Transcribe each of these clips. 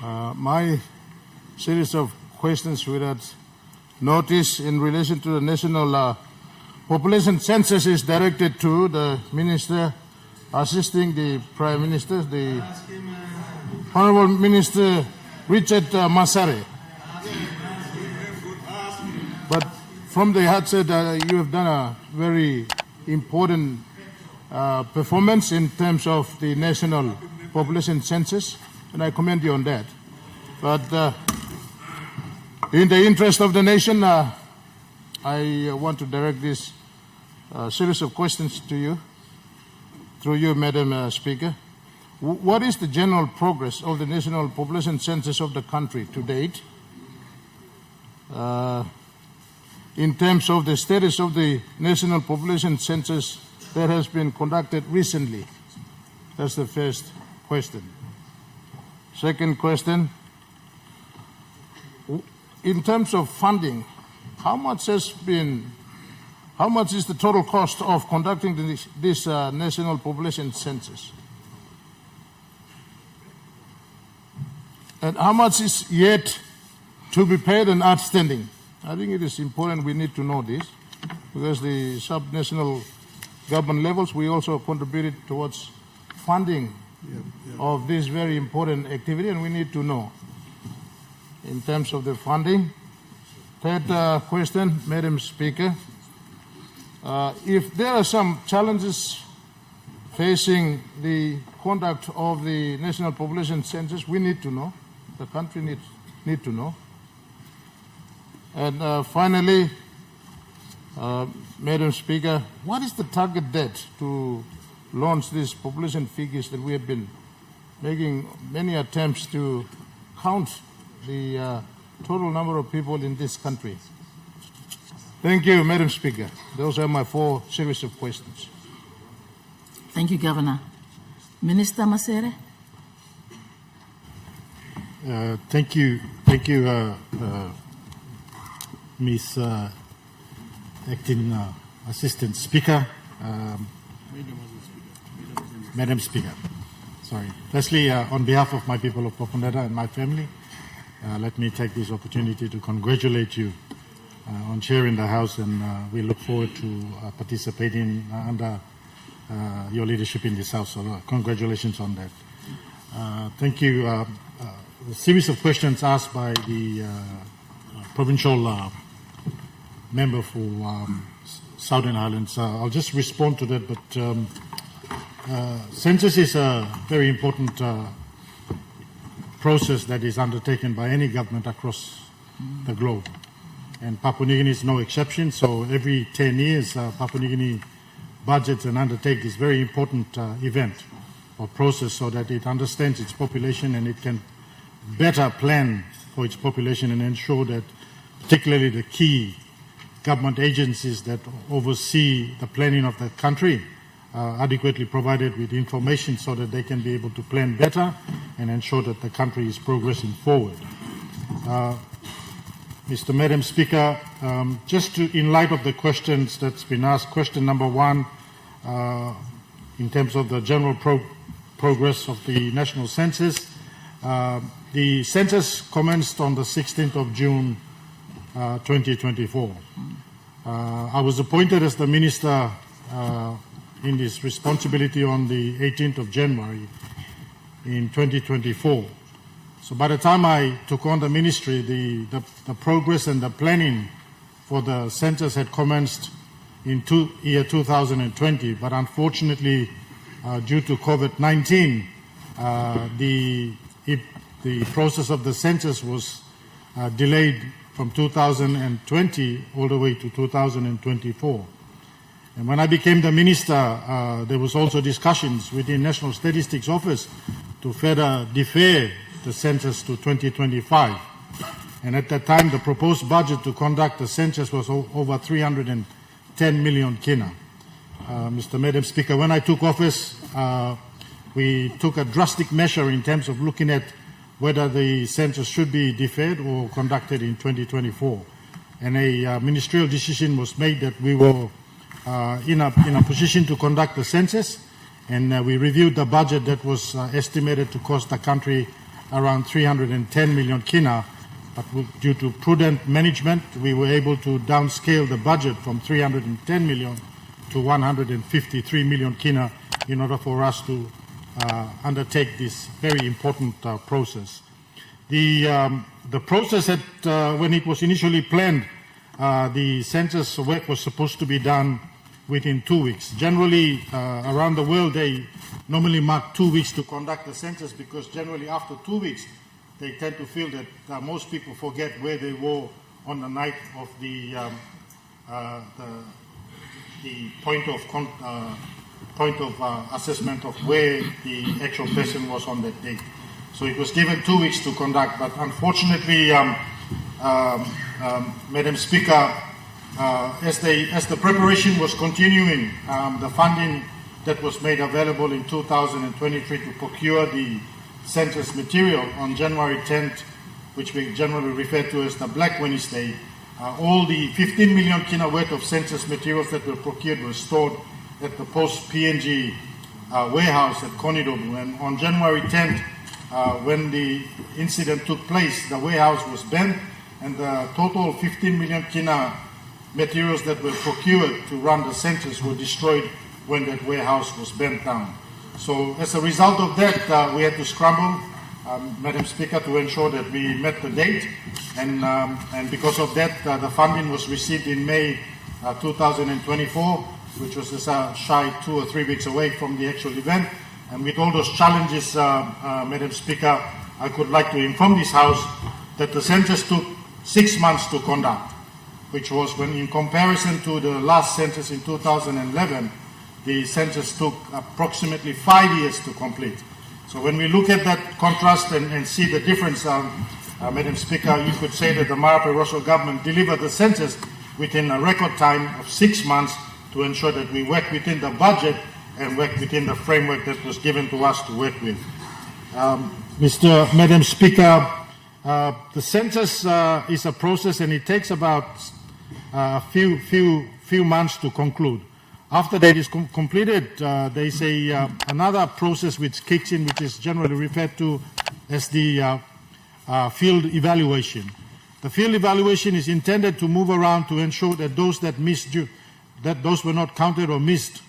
My series of questions without notice in relation to the National Population Census is directed to the Minister assisting the Prime Minister, the Honourable Minister Richard Masere. But from the outset, you have done a very important performance in terms of the National Population Census, and I commend you on that. But in the interest of the nation, I want to direct this series of questions to you, through you, Madam Speaker. What is the general progress of the National Population Census of the country to date in terms of the status of the National Population Census that has been conducted recently? That's the first question. Second question, in terms of funding, how much is the total cost of conducting this National Population Census? And how much is yet to be paid and outstanding? I think it is important we need to know this, because the sub-national government levels, we also contributed towards funding of this very important activity, and we need to know in terms of the funding. Third question, Madam Speaker, if there are some challenges facing the conduct of the National Population Census, we need to know. The country need to know. And finally, Madam Speaker, what is the target date to launch these population figures that we have been making many attempts to count the total number of people in this country? Thank you, Madam Speaker. Those are my 4 series of questions. Thank you, Governor. Minister Masere. Thank you, Ms. Acting Assistant Speaker, Madam Speaker. Sorry. Firstly, on behalf of my people of Popondetta and my family, let me take this opportunity to congratulate you on chairing the House, and we look forward to participating under your leadership in this House. So congratulations on that. Thank you. A series of questions asked by the provincial member for Southern Highlands. I'll just respond to that, but census is a very important process that is undertaken by any government across the globe. And Papua New Guinea is no exception. So every 10 years, Papua New Guinea budgets and undertake this very important event or process so that it understands its population and it can better plan for its population and ensure that particularly the key government agencies that oversee the planning of the country are adequately provided with information so that they can be able to plan better and ensure that the country is progressing forward. Madam Speaker, in light of the questions that's been asked, question number 1, in terms of the general progress of the national census, the census commenced on the 16th of June 2024. I was appointed as the minister in this responsibility on the 18th of January in 2024. So by the time I took on the ministry, the progress and the planning for the census had commenced in year 2020, but unfortunately, due to COVID-19, the process of the census was delayed from 2020 all the way to 2024. And when I became the minister, there was also discussions within National Statistics Office to further defer the census to 2025. And at that time, the proposed budget to conduct the census was over 310 million kina. Madam Speaker, when I took office, we took a drastic measure in terms of looking at whether the census should be deferred or conducted in 2024. And a ministerial decision was made that we were in a position to conduct the census, and we reviewed the budget that was estimated to cost the country around 310 million kina, but due to prudent management, we were able to downscale the budget from 310 million to 153 million kina in order for us to undertake this very important process. The process when it was initially planned, the census work was supposed to be done within 2 weeks. Generally, around the world, they normally mark 2 weeks to conduct the census because generally after 2 weeks, they tend to feel that most people forget where they were on the night of the point of assessment of where the actual person was on that date. So it was given 2 weeks to conduct, but unfortunately, Madam Speaker, as the preparation was continuing, the funding that was made available in 2023 to procure the census material on January 10th, which we generally refer to as the Black Wednesday, all the 15 million kina worth of census materials that were procured were stored at the post-PNG warehouse at Konidobu. And on January 10th, when the incident took place, the warehouse was burnt, and the total 15 million kina materials that were procured to run the census were destroyed when that warehouse was burnt down. So as a result of that, we had to scramble, Madam Speaker, to ensure that we met the date. And because of that, the funding was received in May 2024, which was just shy 2 or 3 weeks away from the actual event. And with all those challenges, Madam Speaker, I could like to inform this House that the census took 6 months to conduct, which was when in comparison to the last census in 2011, the census took approximately 5 years to complete. So when we look at that contrast and see the difference, Madam Speaker, you could say that the Marape Rosso government delivered the census within a record time of 6 months to ensure that we work within the budget and work within the framework that was given to us to work with. Madam Speaker, the census is a process and it takes about a few months to conclude. After that is completed, there is another process which kicks in, which is generally referred to as the field evaluation. The field evaluation is intended to move around to ensure that those that those were not counted or missed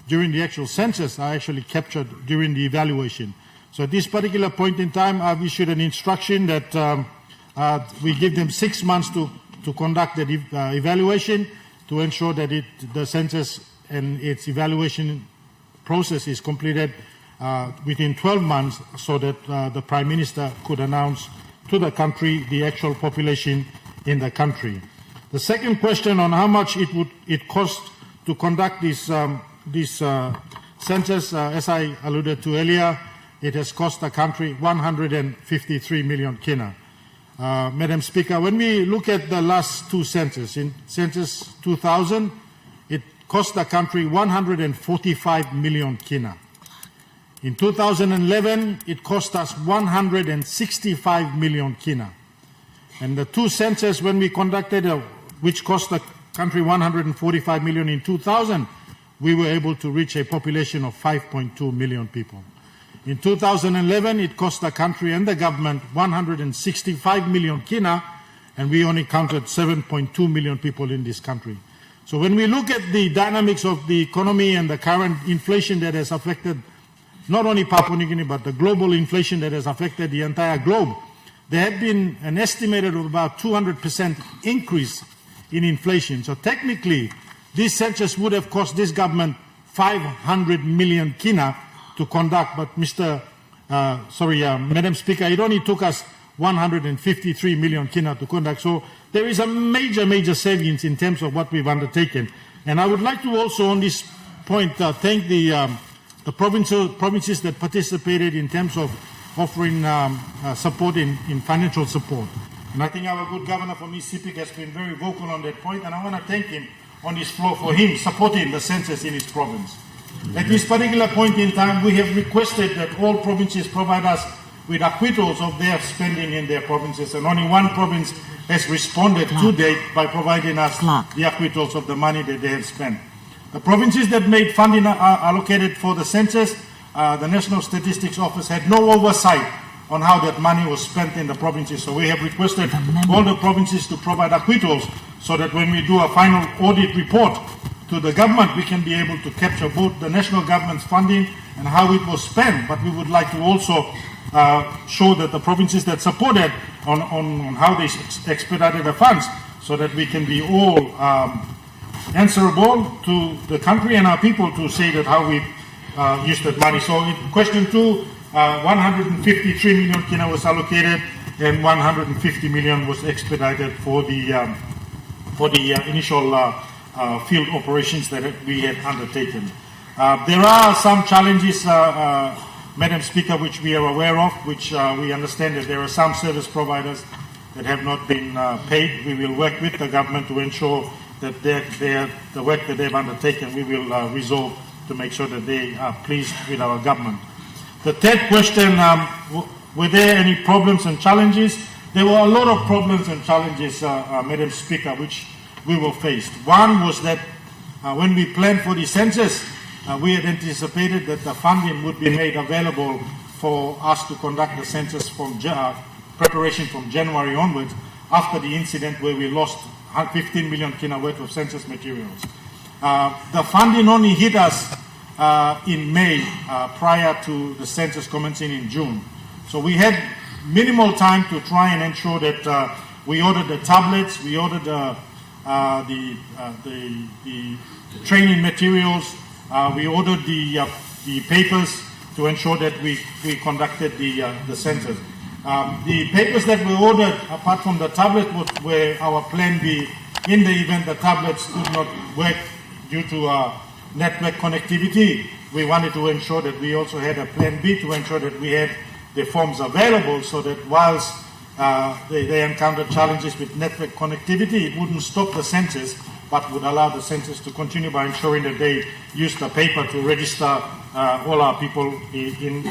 during the actual census are actually captured during the evaluation. So at this particular point in time, I've issued an instruction that we give them 6 months to conduct the evaluation to ensure that the census and its evaluation process is completed within 12 months so that the Prime Minister could announce to the country the actual population in the country. The second question on how much it cost to conduct this census, as I alluded to earlier, it has cost the country 153 million kina. Madam Speaker, when we look at the last two censuses, in Census 2000, it cost the country 145 million kina. In 2011, it cost us 165 million kina. And the two censuses when we conducted, which cost the country 145 million in 2000, we were able to reach a population of 5.2 million people. In 2011, it cost the country and the government 165 million kina, and we only counted 7.2 million people in this country. So when we look at the dynamics of the economy and the current inflation that has affected not only Papua New Guinea, but the global inflation that has affected the entire globe, there had been an estimated of about 200% increase in inflation. So technically, this census would have cost this government 500 million kina to conduct, but Madam Speaker, it only took us 153 million kina to conduct. So there is a major savings in terms of what we've undertaken. And I would like to also on this point thank the provinces that participated in terms of offering support in financial support. And I think our good governor from East Sepik has been very vocal on that point, and I want to thank him on this floor for him supporting the census in his province. At this particular point in time, we have requested that all provinces provide us with acquittals of their spending in their provinces, and only one province has responded to date by providing us the acquittals of the money that they have spent. The provinces that made funding allocated for the census, the National Statistics Office had no oversight on how that money was spent in the provinces. So we have requested all the provinces to provide acquittals so that when we do a final audit report to the government, we can be able to capture both the national government's funding and how it was spent. But we would like to also show that the provinces that supported on how they expedited the funds, so that we can be all answerable to the country and our people to say that how we used that money. So in question 2, 153 million kina was allocated and 150 million was expedited for the initial field operations that we had undertaken. There are some challenges, Madam Speaker, which we are aware of, which we understand that there are some service providers that have not been paid. We will work with the government to ensure that the work that they've undertaken, we will resolve to make sure that they are pleased with our government. The third question, were there any problems and challenges? There were a lot of problems and challenges, Madam Speaker, which we were faced. One was that when we planned for the census, we had anticipated that the funding would be made available for us to conduct the census from preparation from January onwards, after the incident where we lost 15 million kina worth of census materials. The funding only hit us in May, prior to the census commencing in June. So we had minimal time to try and ensure that we ordered the tablets, we ordered the training materials, we ordered the papers to ensure that we conducted the census. The papers that we ordered, apart from the tablet, were our plan B in the event the tablets could not work due to network connectivity. We wanted to ensure that we also had a plan B to ensure that we had the forms available, so that whilst they encountered challenges with network connectivity, it wouldn't stop the census, but would allow the census to continue by ensuring that they use the paper to register all our people in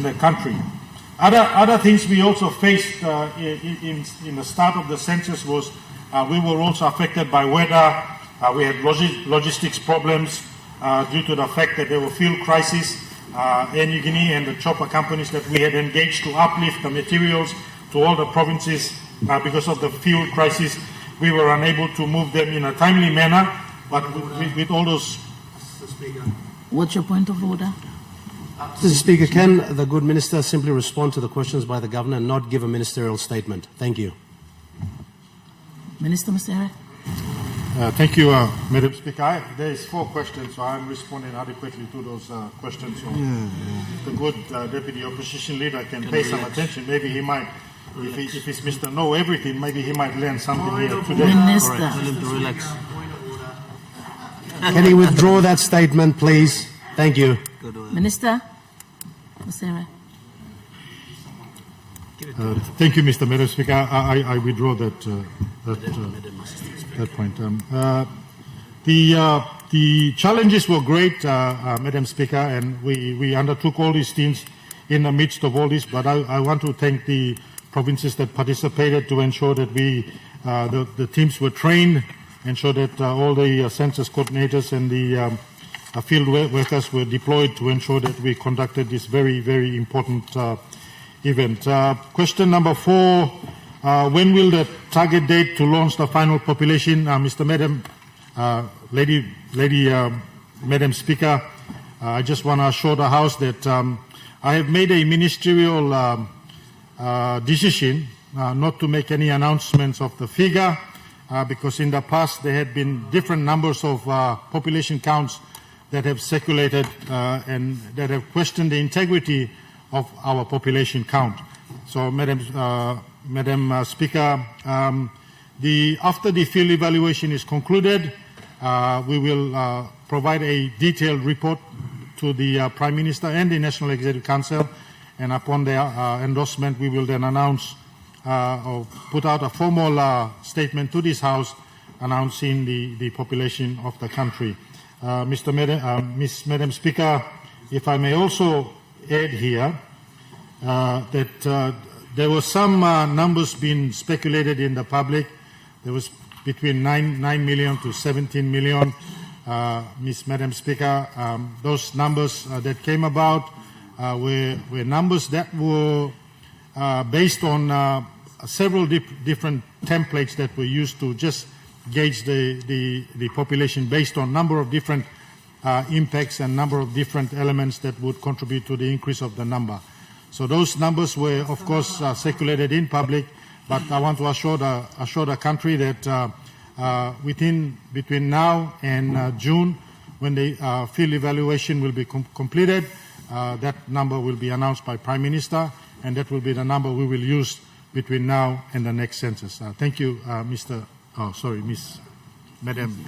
the country. Other things we also faced in the start of the census was we were also affected by weather. We had logistics problems due to the fact that there were fuel crises. Air Niugini and the chopper companies that we had engaged to uplift the materials to all the provinces, because of the fuel crisis, we were unable to move them in a timely manner. But with all those... What's your point of order? Mr. Speaker, can the good minister simply respond to the questions by the governor and not give a ministerial statement? Thank you. Minister Masere. Thank you, Madam Speaker. There is 4 questions, so I'm responding adequately to those questions. So the good Deputy Opposition Leader can pay some attention. Maybe he might, if he's Mr. Know Everything, maybe he might learn something here today. Minister. Tell him to relax. Can he withdraw that statement, please? Thank you. Minister Masere. Thank you, Mr. Madam Speaker. I withdraw that point. The challenges were great, Madam Speaker, and we undertook all these things in the midst of all this. But I want to thank the provinces that participated to ensure that the teams were trained, ensure that all the census coordinators and the field workers were deployed to ensure that we conducted this very, very important event. Question number 4, when will the target date to launch the final population? Madam Speaker, I just want to assure the House that I have made a ministerial decision not to make any announcements of the figure, because in the past there had been different numbers of population counts that have circulated and that have questioned the integrity of our population count. So, Madam Speaker, after the field evaluation is concluded, we will provide a detailed report to the Prime Minister and the National Executive Council, and upon their endorsement, we will then announce or put out a formal statement to this House announcing the population of the country. Madam Speaker, if I may also add here that there were some numbers being speculated in the public. There was between 9 million to 17 million. Madam Speaker, those numbers that came about were numbers that were based on several different templates that were used to just gauge the population based on number of different impacts and number of different elements that would contribute to the increase of the number. So those numbers were, of course, circulated in public, but I want to assure the country that between now and June, when the field evaluation will be completed, that number will be announced by Prime Minister, and that will be the number we will use between now and the next census. Thank you, Madam